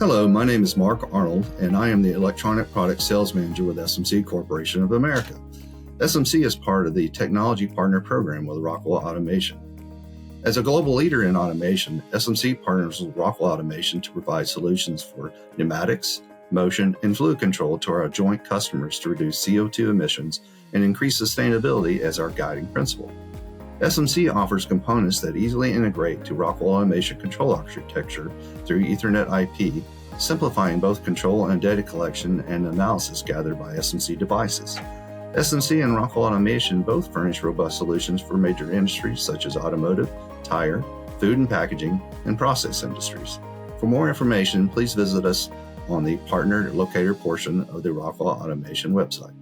Hello, my name is Mark Arnold, and I am the Electronic Product Sales Manager with SMC Corporation of America. SMC is part of the Technology Partner Program with Rockwell Automation. As a global leader in automation, SMC partners with Rockwell Automation to provide solutions for pneumatics, motion, and fluid control to our joint customers to reduce CO2 emissions and increase sustainability as our guiding principle. SMC offers components that easily integrate to Rockwell Automation control architecture through Ethernet IP, simplifying both control and data collection and analysis gathered by SMC devices. SMC and Rockwell Automation both furnish robust solutions for major industries such as automotive, tire, food and packaging, and process industries. For more information, please visit us on the Partner Locator portion of the Rockwell Automation website.